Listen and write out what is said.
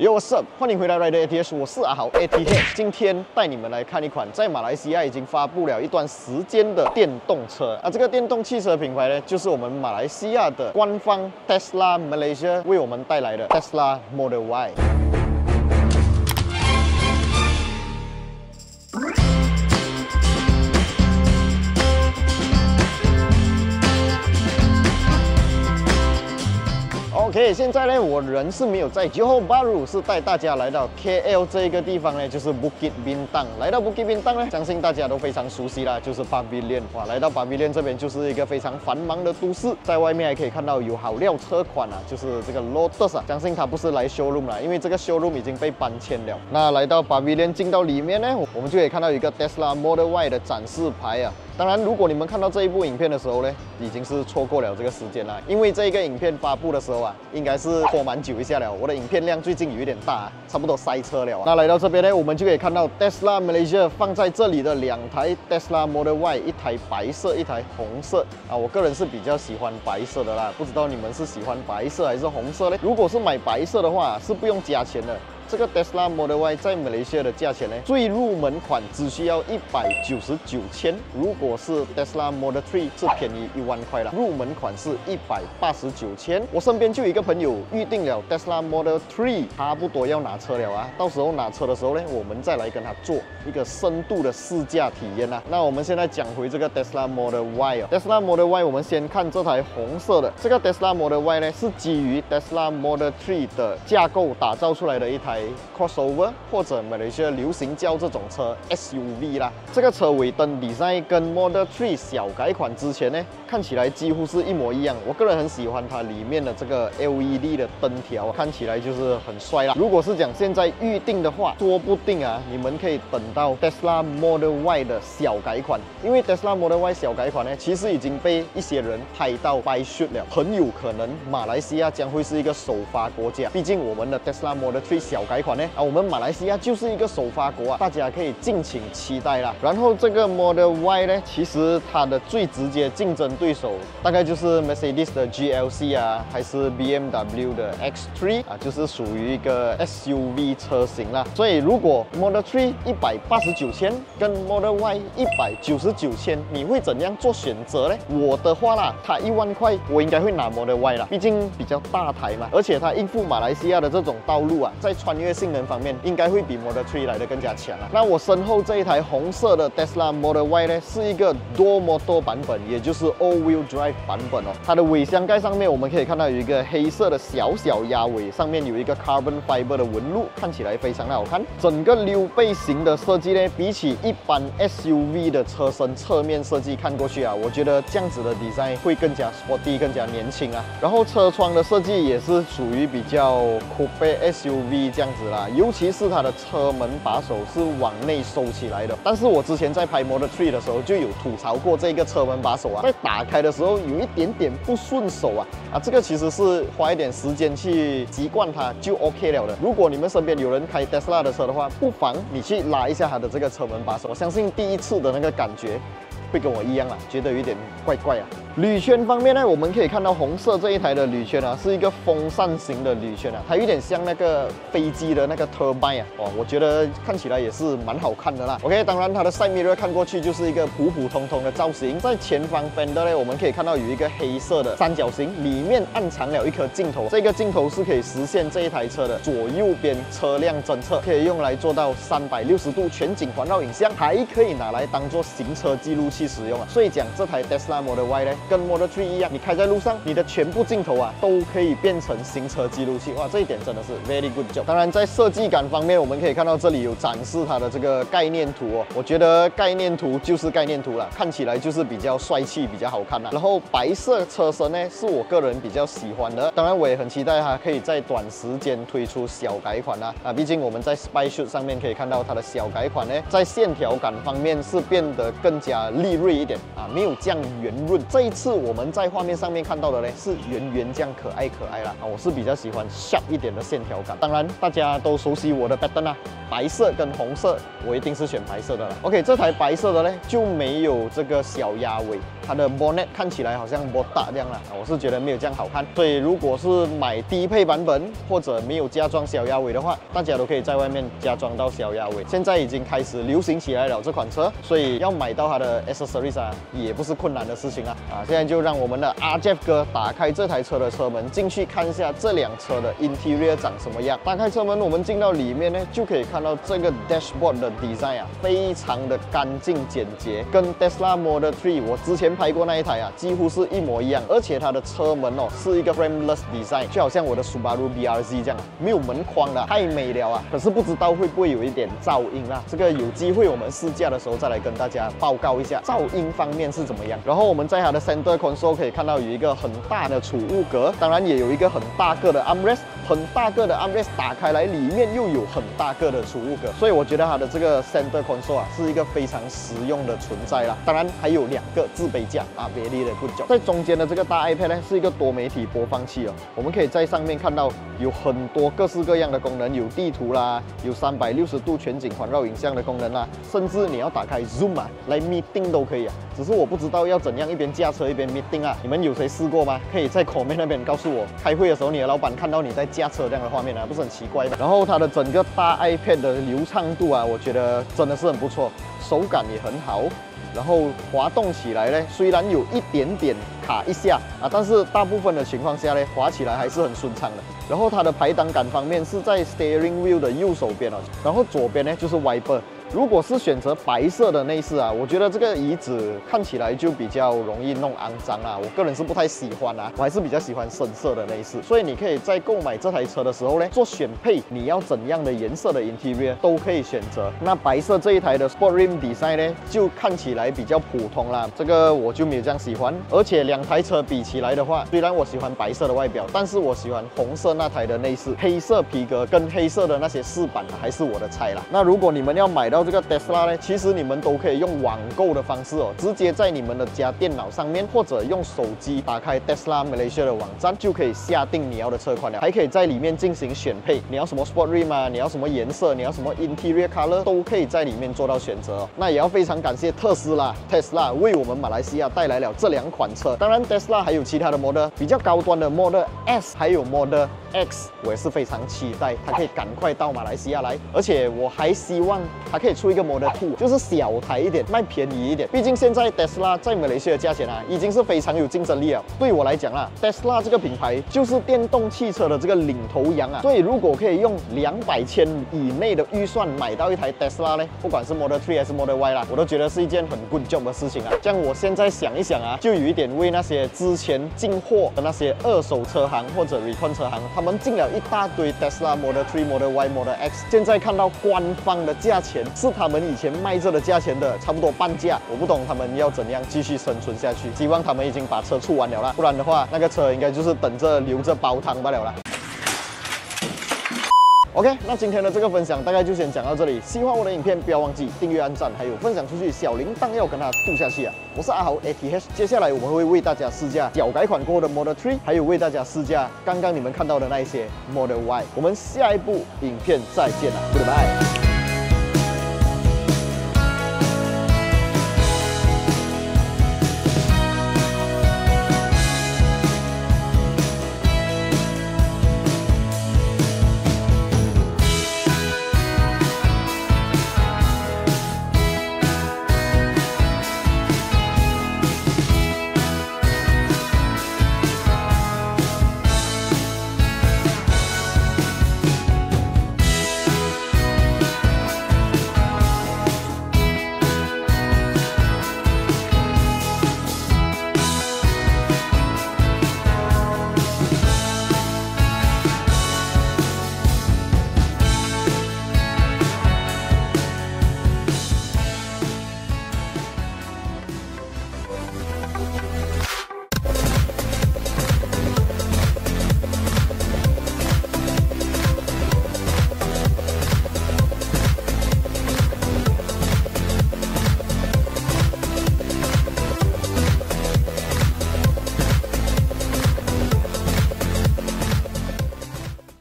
Yo，what's up？ 欢迎回来 Rider ATH， 我是阿豪 ATH。今天带你们来看一款在马来西亚已经发布了一段时间的电动车啊。这个电动汽车品牌呢，就是我们马来西亚的官方 Tesla Malaysia 为我们带来的 Tesla Model Y。 OK， 现在呢，我人是没有在 Johor Bahru， 是带大家来到 KL 这一个地方呢，就是 Bukit Bintang。来到 Bukit Bintang 呢，相信大家都非常熟悉啦，就是 Pavilion。哇，来到 Pavilion 这边就是一个非常繁忙的都市，在外面还可以看到有好料车款啊，就是这个 Lotus 啊。相信它不是来 showroom 啦，因为这个 showroom 已经被搬迁了。那来到 Pavilion 进到里面呢，我们就可以看到有一个 Tesla Model Y 的展示牌啊。 当然，如果你们看到这一部影片的时候呢，已经是错过了这个时间了，因为这一个影片发布的时候啊，应该是拖蛮久一下了。我的影片量最近有一点大，差不多塞车了。那来到这边呢，我们就可以看到 Tesla Malaysia 放在这里的2台 Tesla Model Y， 一台白色，一台红色啊。我个人是比较喜欢白色的啦，不知道你们是喜欢白色还是红色呢？如果是买白色的话，是不用加钱的。 这个 Tesla Model Y 在马来西亚的价钱呢，最入门款只需要199千，如果是 Tesla Model 3是便宜1万块了，入门款是189千。我身边就有一个朋友预定了 Tesla Model 3，差不多要拿车了啊，到时候拿车的时候呢，我们再来跟他做一个深度的试驾体验啊。那我们现在讲回这个 Tesla Model Y 啊 ，Tesla Model Y 我们先看这台红色的，这个 Tesla Model Y 呢是基于 Tesla Model 3的架构打造出来的一台 crossover， 或者马来西亚流行叫这种车 SUV 啦。这个车尾灯 design 跟 Model 3小改款之前呢，看起来几乎是一模一样。我个人很喜欢它里面的这个 LED 的灯条，看起来就是很帅啦。如果是讲现在预定的话，说不定啊，你们可以等到 Tesla Model Y 的小改款，因为 Tesla Model Y 小改款呢，其实已经被一些人拍到 buy shoot 了，很有可能马来西亚将会是一个首发国家。毕竟我们的 Tesla Model 3小改款呢，我们马来西亚就是一个首发国啊，大家可以敬请期待啦。然后这个 Model Y 呢，其实它的最直接竞争对手大概就是 Mercedes 的 GLC 啊，还是 BMW 的 X3 啊，就是属于一个 SUV 车型啦。所以如果 Model 3 189千跟 Model Y 199千，你会怎样做选择呢？我的话啦，它1万块，我应该会拿 Model Y 啦，毕竟比较大台嘛，而且它应付马来西亚的这种道路啊，在穿越性能方面应该会比 Model 3来的更加强啊。那我身后这一台红色的 Tesla Model Y 呢，是一个 Dual Motor 版本，也就是 All Wheel Drive 版本哦。它的尾箱盖上面我们可以看到有一个黑色的小压尾，上面有一个 Carbon Fiber 的纹路，看起来非常的好看。整个溜背型的设计呢，比起一般 SUV 的车身侧面设计看过去啊，我觉得这样子的 design 会更加 sporty， 更加年轻啊。然后车窗的设计也是属于比较 Coupe SUV 这样子啦。 尤其是它的车门把手是往内收起来的，但是我之前在拍 Model 3的时候就有吐槽过这个车门把手啊，在打开的时候有一点点不顺手啊，这个其实是花一点时间去习惯它就 OK 了的。如果你们身边有人开 Tesla 的车的话，不妨你去拉一下它的这个车门把手，我相信第一次的那个感觉会跟我一样啦，觉得有一点怪怪啊。 铝圈方面呢，我们可以看到红色这一台的铝圈啊，是一个风扇型的铝圈啊，它有点像那个飞机的那个 turbine 啊，我觉得看起来也是蛮好看的啦。OK， 当然它的 side mirror 看过去就是一个普通的造型，在前方 fender 呢，我们可以看到有一个黑色的三角形，里面暗藏了一颗镜头，这个镜头是可以实现这一台车的左右边车辆侦测，可以用来做到360度全景环绕影像，还可以拿来当做行车记录器使用啊。所以讲这台 Tesla Model Y 呢， 跟 Model 3一样，你开在路上，你的全部镜头啊都可以变成行车记录器，哇，这一点真的是 very good job。当然，在设计感方面，我们可以看到这里有展示它的这个概念图哦。我觉得概念图就是概念图啦，看起来就是比较帅气，比较好看啦。然后白色车身呢，是我个人比较喜欢的。当然，我也很期待它可以在短时间推出小改款啦。毕竟我们在 Spy Shoot 上面可以看到它的小改款呢，在线条感方面是变得更加利锐一点啊，没有这样圆润。这一次我们在画面上面看到的呢是圆这样可爱啦啊，我是比较喜欢 sharp 一点的线条感。当然大家都熟悉我的 pattern 啊，白色跟红色，我一定是选白色的了。OK， 这台白色的呢就没有这个小鸭尾，它的 bonnet 看起来好像摩打这样啦，我是觉得没有这样好看。所以如果是买低配版本或者没有加装小鸭尾的话，大家都可以在外面加装到小鸭尾。现在已经开始流行起来了这款车，所以要买到它的 accessories 啊，也不是困难的事情啊。现在就让我们的阿 Jeff 哥打开这台车的车门，进去看一下这辆车的 interior 长什么样。打开车门，我们进到里面呢，就可以看到这个 dashboard 的 design 啊，非常的干净简洁，跟 Tesla Model 3我之前拍过那一台啊，几乎是一模一样。而且它的车门哦，是一个 frameless design， 就好像我的 Subaru BRZ 这样啊，没有门框的，太美了啊！可是不知道会不会有一点噪音啦？这个有机会我们试驾的时候再来跟大家报告一下噪音方面是怎么样。然后我们在它的 center console 可以看到有一个很大的储物格，当然也有一个很大个的 armrest， 很大个的 armrest 打开来里面又有很大个的储物格，所以我觉得它的这个 center console 啊是一个非常实用的存在啦。当然还有2个自备架啊，别离的 good job。在中间的这个大 iPad 呢是一个多媒体播放器哦，我们可以在上面看到有很多各式各样的功能，有地图啦，有360度全景环绕影像的功能啦，甚至你要打开 Zoom 啊来 meeting 都可以啊。只是我不知道要怎样一边驾车一边 meeting 啊，你们有谁试过吗？可以在 comment 那边告诉我。开会的时候，你的老板看到你在驾车这样的画面啊，不是很奇怪吗？然后它的整个大 iPad 的流畅度啊，我觉得真的是很不错，手感也很好。然后滑动起来呢，虽然有一点点卡一下啊，但是大部分的情况下呢，滑起来还是很顺畅的。然后它的排挡杆方面是在 steering wheel 的右手边哦，然后左边呢就是 wiper。如果是选择白色的内饰啊，我觉得这个椅子看起来就比较容易弄肮脏啊，我个人是不太喜欢啊，我还是比较喜欢深色的内饰。所以你可以在购买这台车的时候呢，做选配，你要怎样的颜色的 interior 都可以选择。那白色这一台的 Sport Rim Design 呢，就看起来比较普通啦，这个我就没有这样喜欢。而且2台车比起来的话，虽然我喜欢白色的外表，但是我喜欢红色那台的内饰，黑色皮革跟黑色的那些饰板还是我的菜啦。那如果你们要买到这个 Tesla 呢，其实你们都可以用网购的方式哦，直接在你们的家电脑上面，或者用手机打开 Tesla Malaysia 的网站，就可以下定你要的车款了，还可以在里面进行选配，你要什么 Sport Rim 啊，你要什么颜色，你要什么 Interior Color， 都可以在里面做到选择哦。那也要非常感谢特斯拉 Tesla 为我们马来西亚带来了这2款车。当然 Tesla 还有其他的 model， 比较高端的 Model S 还有 Model X， 我也是非常期待它可以赶快到马来西亚来，而且我还希望它可以出一个 Model 2， 就是小台一点，卖便宜一点。毕竟现在 Tesla 在马来西亚的价钱啊，已经是非常有竞争力了。对我来讲啦 ，Tesla 这个品牌就是电动汽车的这个领头羊啊。所以如果可以用200千以内的预算买到一台 Tesla 呢，不管是 Model 3还是 Model Y 啦，我都觉得是一件很 good job 的事情啊。这样我现在想一想啊，就有一点为那些之前进货的那些二手车行或者 recon 车行，他们进了一大堆 Tesla Model 3、Model Y、Model X， 现在看到官方的价钱是他们以前卖这的价钱的差不多半价，我不懂他们要怎样继续生存下去。希望他们已经把车出完了啦，不然的话，那个车应该就是等着留着煲汤罢了啦。OK， 那今天的这个分享大概就先讲到这里。喜欢我的影片，不要忘记订阅、按赞，还有分享出去，小铃铛要跟它嘟下去啊！我是阿豪 ATH， 接下来我们会为大家试驾小改款过后的 Model 3， 还有为大家试驾刚刚你们看到的那一些 Model Y。我们下一部影片再见了，拜拜。